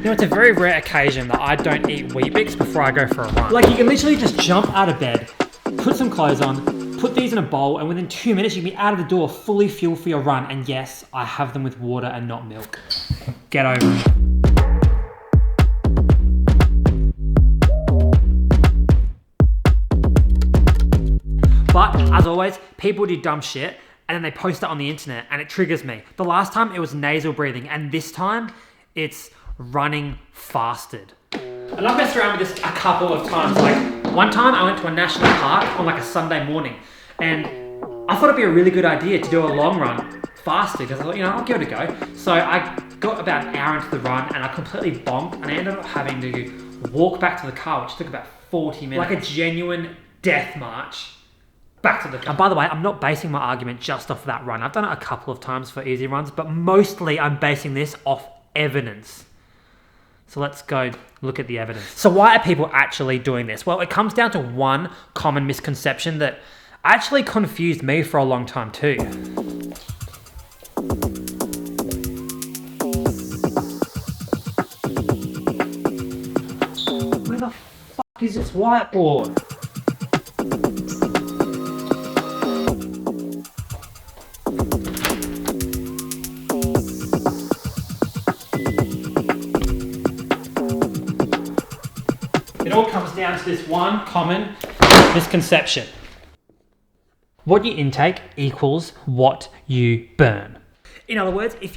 Now, it's a very rare occasion that I don't eat Weet-bix before I go for a run. Like, you can literally just jump out of bed, put some clothes on, put these in a bowl, and within 2 minutes you can be out of the door fully fueled for your run. And yes, I have them with water and not milk. Get over it. But as always, people do dumb shit and then they post it on the internet and it triggers me. The last time it was nasal breathing, and this time it's running fasted. And I've messed around with this a couple of times. Like, one time I went to a national park on like a Sunday morning, and I thought it'd be a really good idea to do a long run fasted, because I thought, I'll give it a go. So I got about an hour into the run and I completely bonked, and I ended up having to walk back to the car, which took about 40 minutes. Like a genuine death march back to the car. And by the way, I'm not basing my argument just off that run. I've done it a couple of times for easy runs, but mostly I'm basing this off evidence. So let's go look at the evidence. So why are people actually doing this? Well, it comes down to one common misconception that actually confused me for a long time too. Where the fuck is this whiteboard? It all comes down to this one common misconception. What you intake equals what you burn. In other words, if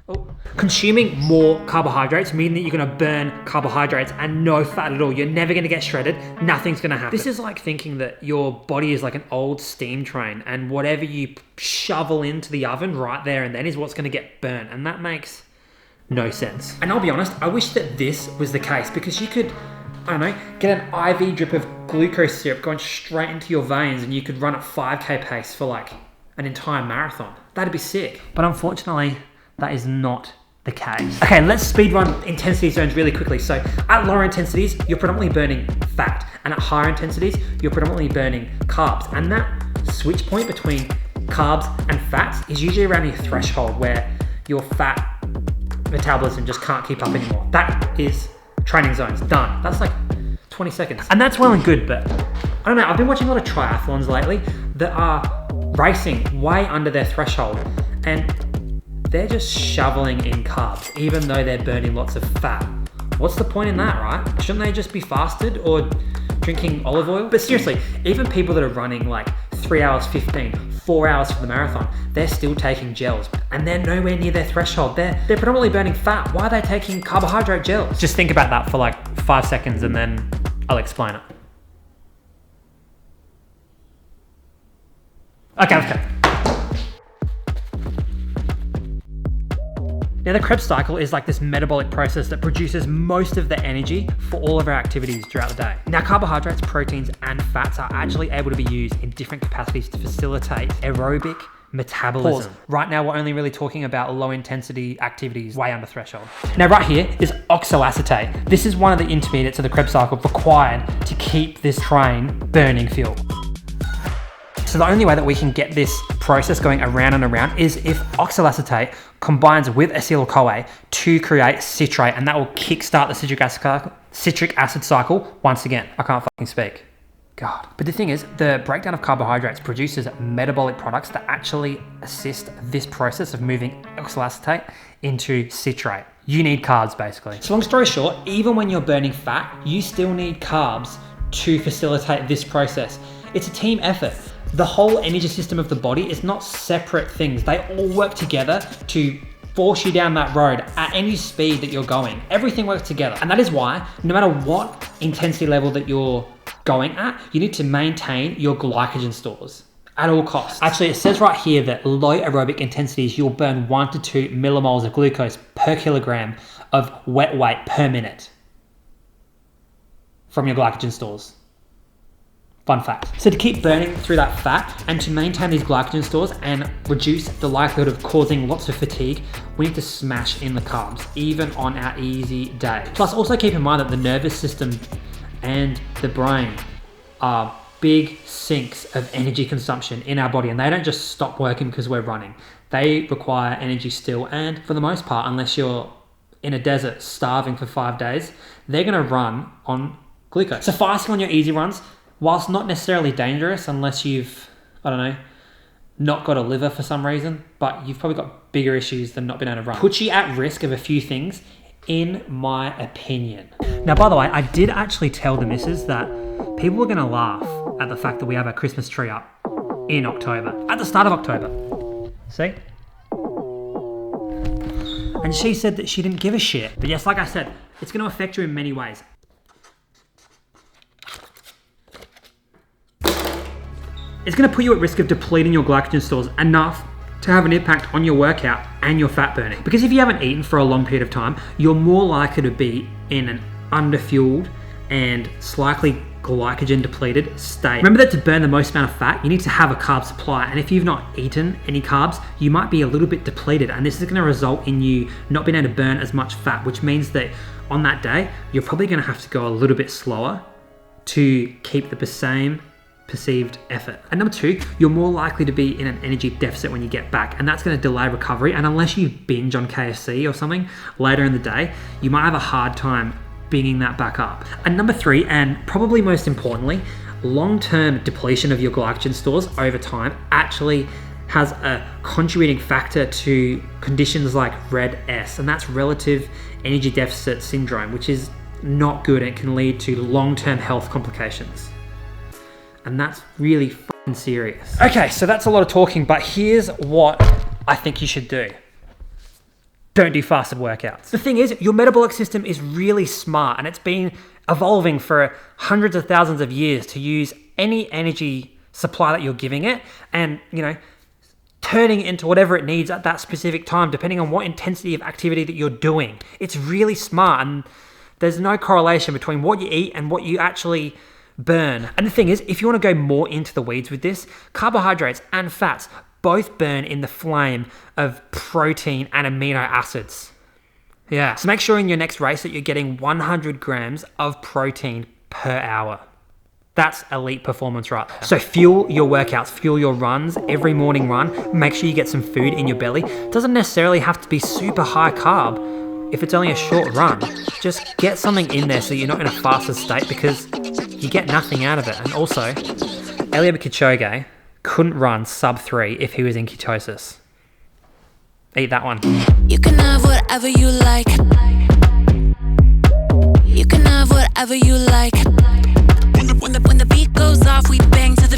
you consuming more carbohydrates mean that you're going to burn carbohydrates and no fat at all. You're never going to get shredded. Nothing's going to happen. This is like thinking that your body is like an old steam train, and whatever you shovel into the oven right there and then is what's going to get burnt. And that makes no sense. And I'll be honest, I wish that this was the case, because you could, I don't know, get an IV drip of glucose syrup going straight into your veins and you could run at 5K pace for like an entire marathon. That'd be sick. But unfortunately, that is not the case. Okay, let's speed run intensity zones really quickly. So at lower intensities, you're predominantly burning fat, and at higher intensities, you're predominantly burning carbs. And that switch point between carbs and fats is usually around your threshold where your fat metabolism just can't keep up anymore. That is training zones, done. That's like 20 seconds. And that's well and good, but I don't know, I've been watching a lot of triathlons lately that are racing way under their threshold, and they're just shoveling in carbs, even though they're burning lots of fat. What's the point in that, right? Shouldn't they just be fasted or drinking olive oil? But seriously, even people that are running like 3 hours 15, 4 hours for the marathon, they're still taking gels and they're nowhere near their threshold. They're predominantly burning fat. Why are they taking carbohydrate gels? Just think about that for like 5 seconds and then I'll explain it. Okay. Now, the Krebs cycle is like this metabolic process that produces most of the energy for all of our activities throughout the day. Now, carbohydrates, proteins, and fats are actually able to be used in different capacities to facilitate aerobic metabolism. Pause. Right now, we're only really talking about low intensity activities way under threshold. Now, right here is oxaloacetate. This is one of the intermediates of the Krebs cycle required to keep this train burning fuel. So the only way that we can get this process going around and around is if oxaloacetate combines with acetyl-CoA to create citrate, and that will kickstart the citric acid cycle once again. I can't fucking speak. God. But the thing is, the breakdown of carbohydrates produces metabolic products that actually assist this process of moving oxaloacetate into citrate. You need carbs, basically. So long story short, even when you're burning fat, you still need carbs to facilitate this process. It's a team effort. The whole energy system of the body is not separate things. They all work together to force you down that road at any speed that you're going. Everything works together. And that is why, no matter what intensity level that you're going at, you need to maintain your glycogen stores at all costs. Actually, it says right here that low aerobic intensities, you'll burn 1 to 2 millimoles of glucose per kilogram of wet weight per minute from your glycogen stores. Fun fact. So to keep burning through that fat and to maintain these glycogen stores and reduce the likelihood of causing lots of fatigue, we need to smash in the carbs, even on our easy day. Plus, also keep in mind that the nervous system and the brain are big sinks of energy consumption in our body, and they don't just stop working because we're running. They require energy still, and for the most part, unless you're in a desert starving for 5 days, they're going to run on glucose. So fasting on your easy runs, whilst not necessarily dangerous unless you've, I don't know, not got a liver for some reason, but you've probably got bigger issues than not being able to run. Puts you at risk of a few things, in my opinion. Now, by the way, I did actually tell the missus that people are going to laugh at the fact that we have our Christmas tree up in October, at the start of October. See? And she said that she didn't give a shit. But yes, like I said, it's going to affect you in many ways. It's going to put you at risk of depleting your glycogen stores enough to have an impact on your workout and your fat burning. Because if you haven't eaten for a long period of time, you're more likely to be in an underfueled and slightly glycogen depleted state. Remember that to burn the most amount of fat, you need to have a carb supply. And if you've not eaten any carbs, you might be a little bit depleted. And this is going to result in you not being able to burn as much fat, which means that on that day, you're probably going to have to go a little bit slower to keep the same perceived effort. And number two, you're more likely to be in an energy deficit when you get back, and that's going to delay recovery. And unless you binge on KFC or something later in the day, you might have a hard time bringing that back up. And number three, and probably most importantly, long-term depletion of your glycogen stores over time actually has a contributing factor to conditions like RED-S, and that's relative energy deficit syndrome, which is not good and can lead to long-term health complications. And that's really fucking serious. Okay, so that's a lot of talking, but here's what I think you should do. Don't do fasted workouts. The thing is, your metabolic system is really smart, and it's been evolving for hundreds of thousands of years to use any energy supply that you're giving it and, turning it into whatever it needs at that specific time, depending on what intensity of activity that you're doing. It's really smart, and there's no correlation between what you eat and what you actually burn. And the thing is, if you want to go more into the weeds with this, carbohydrates and fats both burn in the flame of protein and amino acids. Yeah. So make sure in your next race that you're getting 100 grams of protein per hour. That's elite performance right there. So fuel your workouts, fuel your runs, every morning run. Make sure you get some food in your belly. It doesn't necessarily have to be super high carb. If it's only a short run, just get something in there so you're not in a fasted state, because you get nothing out of it. And also, Eliud Kipchoge couldn't run sub 3 if he was in ketosis. Eat that one. You can have whatever you like. You can have whatever you like. When the beat goes off, we bang to the